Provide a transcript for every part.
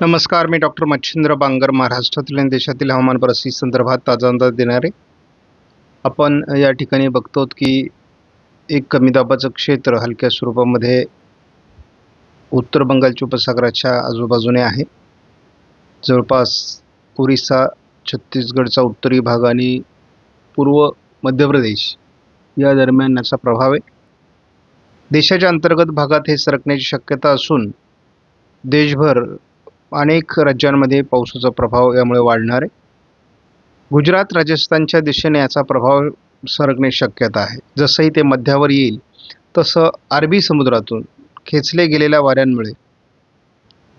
नमस्कार, मी डॉक्टर मच्छिंद्र बांगर, महाराष्ट्रातील आणि देशातील हवामान परिस्थिती संदर्भात ताजा अंदाज देणारे. आपण या ठिकाणी बघतो की एक कमी दाबाचं क्षेत्र हलक्या स्वरूपामध्ये उत्तर बंगालच्या उपसागराच्या आजूबाजूने आहे. जवळपास ओरिसा, छत्तीसगडचा उत्तरी भाग आणि पूर्व मध्य प्रदेश या दरम्यान याचा प्रभाव आहे. देशाच्या अंतर्गत भागात हे सरकण्याची शक्यता असून देशभर अनेक राज्यांमध्ये पावसाचा प्रभाव यामुळे वाढणार आहे. गुजरात, राजस्थानच्या दिशेने याचा प्रभाव सरकण्याची शक्यता आहे. जसंही ते मध्यावर येईल तसं अरबी समुद्रातून खेचले गेलेल्या वाऱ्यांमुळे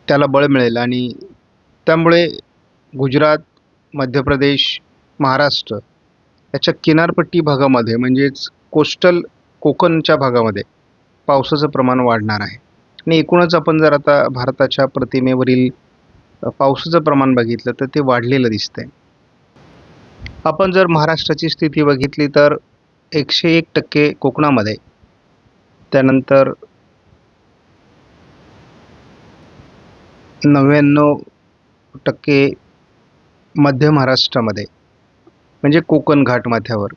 त्याला बळ मिळेल आणि त्यामुळे गुजरात, मध्य प्रदेश, महाराष्ट्र याच्या किनारपट्टी भागामध्ये म्हणजेच कोस्टल कोकणच्या भागामध्ये पावसाचं प्रमाण वाढणार आहे. आणि एकूणच आपण जर आता भारताच्या प्रतिमेवरील पावसाचं प्रमाण बघितलं तर ते वाढलेलं दिसतंय. आपण जर महाराष्ट्राची स्थिती बघितली तर 101% कोकणामध्ये, त्यानंतर 99% मध्य महाराष्ट्रामध्ये म्हणजे कोकण घाटमाथ्यावर,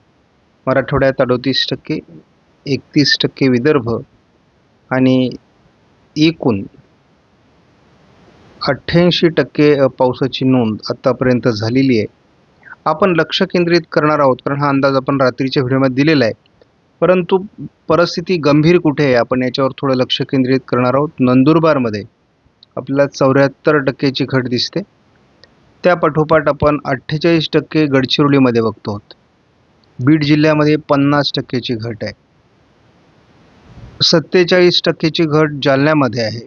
मराठवाड्यात 38%, 31% विदर्भ आणि एकूण 88% पावसाची नोंद आतापर्यंत झालेली आहे. आपण लक्ष केंद्रित करणार आहोत कारण हा अंदाज आपण रात्रीच्या व्हिडिओमध्ये दिलेला आहे, परंतु परिस्थिती गंभीर कुठे आहे आपण याच्यावर थोडं लक्ष केंद्रित करणार आहोत. नंदुरबारमध्ये आपल्याला 74%ची घट दिसते. त्या पाठोपाठ आपण 48% गडचिरोलीमध्ये बघतो आहोत. बीड जिल्ह्यामध्ये 50%ची घट आहे. 47%ची घट जालन्यामध्ये आहे.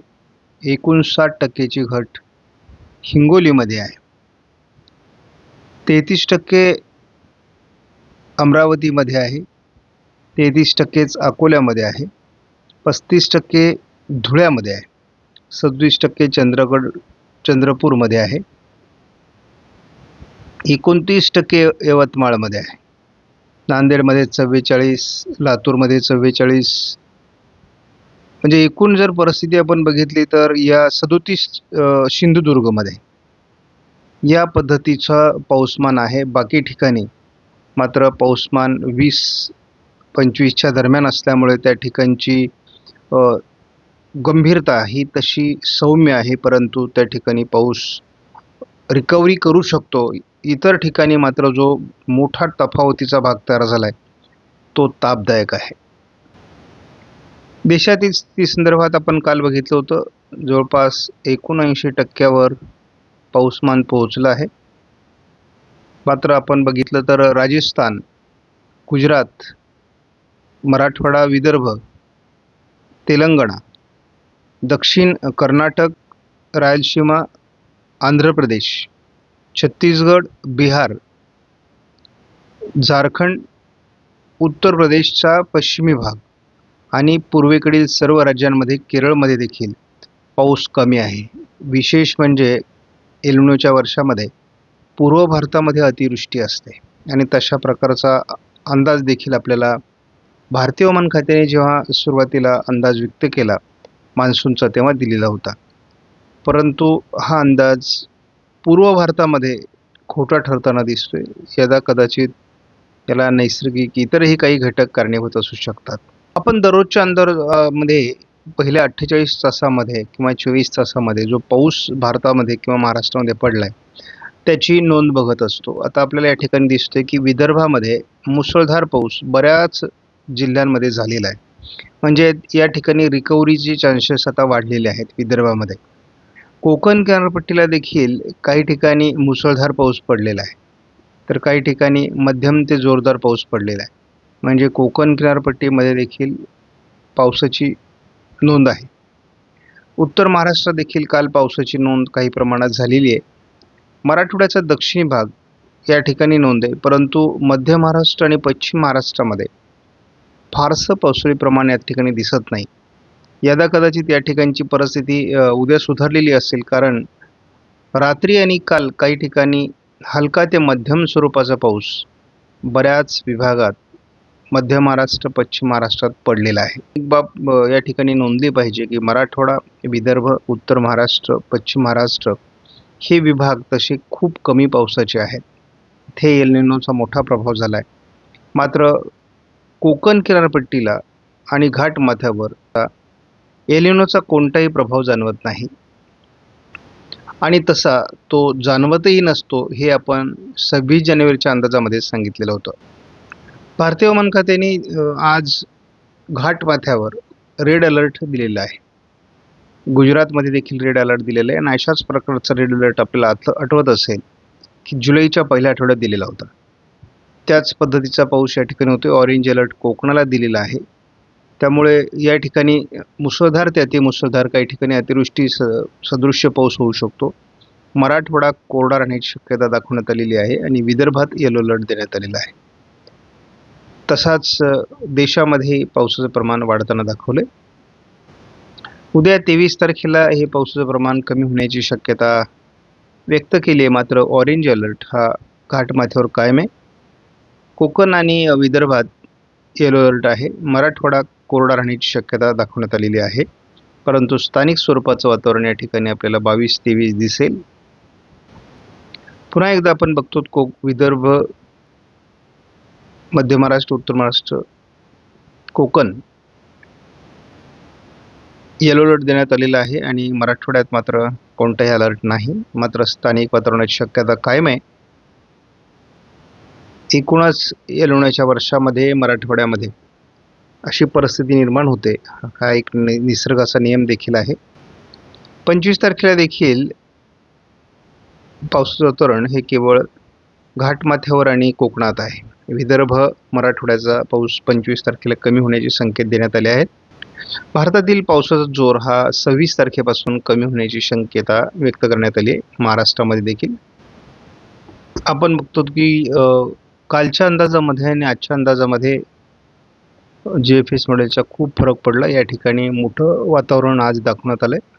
59%ची घट हिंगोलीमध्ये आहे. 33% अमरावतीमध्ये आहे. 33%च अकोल्यामध्ये आहे. 35% धुळ्यामध्ये आहे. 26% चंद्रपूरमध्ये आहे. 29% यवतमाळमध्ये आहे. नांदेडमध्ये 44, लातूरमध्ये 44. म्हणजे एकूण जर परिस्थिती आपण बघितली तर या 37 सिंधुदुर्गमध्ये या पद्धतीचा पाऊसमान आहे. बाकी ठिकाणी मात्र पाऊसमान 20-25च्या दरम्यान असल्यामुळे त्या ठिकाणची गंभीरता ही तशी सौम्य आहे, परंतु त्या ठिकाणी पाऊस रिकव्हरी करू शकतो. इतर ठिकाणी मात्र जो मोठा तफावतीचा भाग तयार झाला आहे तो तापदायक आहे. देशातील स्थिती संदर्भात आपण काल बघितलं होतं, जवळपास 79%वर पाऊसमान पोहोचलं आहे. मात्र आपण बघितलं तर राजस्थान, गुजरात, मराठवाडा, विदर्भ, तेलंगणा, दक्षिण कर्नाटक, रायलसीमा, आंध्र प्रदेश, छत्तीसगड, बिहार, झारखंड, उत्तर प्रदेशचा पश्चिमी भाग आणि पूर्वेकडील सर्व राज्यांमध्ये, केरळमध्ये देखील पाऊस कमी आहे. विशेष म्हणजे एल्निनोच्या वर्षामध्ये पूर्व भारतामध्ये अतिवृष्टी असते आणि तशा प्रकारचा अंदाज देखील आपल्याला भारतीय हवामान खात्याने जेव्हा सुरुवातीला अंदाज व्यक्त केला मान्सूनचा तेव्हा दिलेला होता, परंतु हा अंदाज पूर्व भारतामध्ये खोटा ठरताना दिसतोय. यदा कदाचित याला नैसर्गिक इतरही काही घटक कारणीभूत असू शकतात. आपण दररोजच्या मध्ये पहिल्या 48 तासामध्ये किंवा 24 तासामध्ये जो पाऊस भारतामध्ये किंवा महाराष्ट्रामध्ये पडला आहे त्याची नोंद बघत असतो. आता आपल्याला या ठिकाणी दिसते की विदर्भामध्ये मुसळधार पाऊस बऱ्याच जिल्ह्यांमध्ये झालेला आहे. म्हणजे या ठिकाणी रिकव्हरीचे चान्सेस आता वाढलेले आहेत विदर्भामध्ये. कोकण किनारपट्टीला देखील काही ठिकाणी मुसळधार पाऊस पडलेला आहे, तर काही ठिकाणी मध्यम ते जोरदार पाऊस पडलेला आहे. म्हणजे कोकण किनारपट्टीमध्ये देखील पावसाची नोंद आहे. उत्तर महाराष्ट्रात देखील काल पावसाची नोंद काही प्रमाणात झालेली आहे. मराठवाड्याचा दक्षिणी भाग या ठिकाणी नोंद आहे, परंतु मध्य महाराष्ट्र आणि पश्चिम महाराष्ट्रामध्ये फारसं पावसाळी प्रमाण या ठिकाणी दिसत नाही. यदा कदाचित या ठिकाणची परिस्थिती उद्या सुधारलेली असेल, कारण रात्री आणि काल काही ठिकाणी हलका ते मध्यम स्वरूपाचा पाऊस बऱ्याच विभागात मध्य महाराष्ट्र, पश्चिम महाराष्ट्रात पडलेला आहे. एक बाब या ठिकाणी नोंदली पाहिजे की मराठवाडा, विदर्भ, उत्तर महाराष्ट्र, पश्चिम महाराष्ट्र हे विभाग तसे खूप कमी पावसाचे आहेत. इथे एल निनोचा मोठा प्रभाव झाला आहे. मात्र कोकण किनारपट्टीला आणि घाटमाथ्यावर एल निनोचा कोणताही प्रभाव जाणवत नाही आणि तसा तो जाणवतही नसतो हे आपण 26 जानेवारीच्या अंदाजामध्ये सांगितलेलं होतं. भारतीय हवामान खात्याने आज घाटमाथ्यावर रेड अलर्ट दिलेला आहे. गुजरातमध्ये देखील रेड अलर्ट दिलेला आहे आणि अशाच प्रकारचा रेड अलर्ट आपल्याला आठवत असेल की जुलैच्या पहिल्या आठवड्यात दिलेला होता. त्याच पद्धतीचा पाऊस या ठिकाणी होतो. ऑरेंज अलर्ट कोकणाला दिलेला आहे. त्यामुळे या ठिकाणी मुसळधार ते अतिमुसळधार, काही ठिकाणी अतिवृष्टी सदृश्य पाऊस होऊ शकतो. मराठवाडा कोरडा राहण्याची शक्यता दाखवण्यात आलेली आहे आणि विदर्भात येलो अलर्ट देण्यात आलेला आहे. तसाच देशामध्ये पावसाचं प्रमाण वाढताना दाखवले. उद्या 23 तारखेला हे पावसाचं प्रमाण कमी होण्याची शक्यता व्यक्त केली आहे. मात्र ऑरेंज अलर्ट हा घाटमाथ्यावर कायम आहे. कोकण आणि विदर्भात येलो अलर्ट आहे. मराठवाडा कोरडा राहण्याची शक्यता दाखवण्यात आलेली आहे. परंतु स्थानिक स्वरूपाचं वातावरण या ठिकाणी आपल्याला 22-23 दिसेल. पुन्हा एकदा आपण बघतो विदर्भ, मध्य महाराष्ट्र, उत्तर महाराष्ट्र, कोकण येलो अलर्ट देण्यात आलेला आहे आणि मराठवाड्यात मात्र कोणताही अलर्ट नाही. मात्र स्थानिक वातावरणाची शक्यता कायम आहे. एकूणच येलोच्या वर्षामध्ये मराठवाड्यामध्ये अशी परिस्थिती निर्माण होते. हा एक निसर्गाचा नियम देखील आहे. 25 तारखेला देखील पावसाचं वातावरण हे केवळ घाटमाथ्यावर आणि कोकणात आहे. विदर्भ, मराठवाड्याचा पाऊस 25 तारखेला कमी होण्याचे संकेत देण्यात आले आहेत. भारतातील पावसाचा जोर हा 26 तारखेपासून कमी होण्याची शक्यता व्यक्त करण्यात आली आहे. महाराष्ट्रामध्ये देखील आपण बघतो की कालच्या अंदाजामध्ये आणि आजच्या अंदाजामध्ये GFS मॉडेलचा खूप फरक पडला. या ठिकाणी मोठं वातावरण आज दाखवण्यात आलं आहे.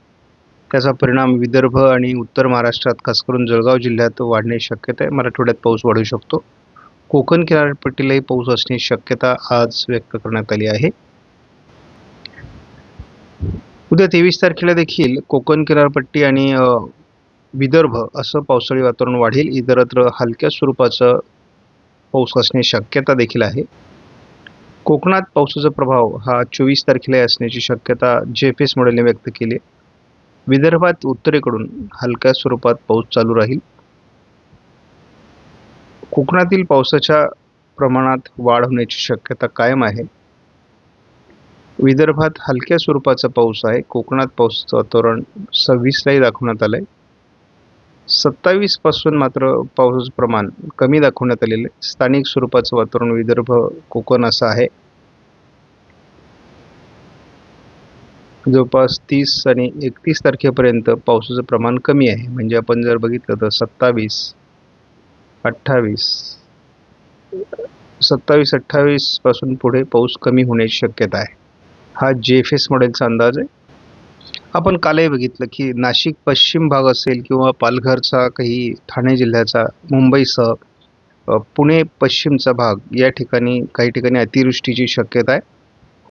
त्याचा परिणाम विदर्भ आणि उत्तर महाराष्ट्रात, खास करून जळगाव जिल्ह्यात वाढण्याची शक्यता आहे. मराठवाड्यात पाऊस वाढू शकतो. कोकण किनारपट्टीलाही पाऊस असण्याची शक्यता आज व्यक्त करण्यात आली आहे. उद्या 23 तारखेला देखील कोकण किनारपट्टी आणि विदर्भ असं पावसाळी वातावरण वाढेल. इतरत्र हलक्या स्वरूपाचं पाऊस असण्याची शक्यता देखील आहे. कोकणात पावसाचा प्रभाव हा 24 तारखेला असण्याची शक्यता GFS मॉडेलने व्यक्त केली. विदर्भात उत्तरेकडून हलक्या स्वरूपात पाऊस चालू राहील. कोकणातील पावसाच्या प्रमाणात वाढ होण्याची शक्यता कायम आहे. विदर्भात हलक्या स्वरूपाचा पाऊस आहे. कोकणात पावसाचं वातावरण 26लाही दाखवण्यात आलंय. 27 पासून मात्र पावसाचं प्रमाण कमी दाखवण्यात आलेलं आहे. स्थानिक स्वरूपाचं वातावरण विदर्भ, कोकण असं आहे. जवळपास 30 आणि 31 तारखेपर्यंत पावसाचं प्रमाण कमी आहे. म्हणजे आपण जर बघितलं तर 27-28 पासून पुढे पाऊस कमी होण्याची शक्यता आहे. हा GFS मॉडेलचा अंदाज आहे. आपण कालही बघितलं की नाशिक पश्चिम भाग असेल किंवा पालघरचा, काही ठाणे जिल्ह्याचा, मुंबईसह पुणे पश्चिमचा भाग, या ठिकाणी काही ठिकाणी अतिवृष्टीची शक्यता आहे.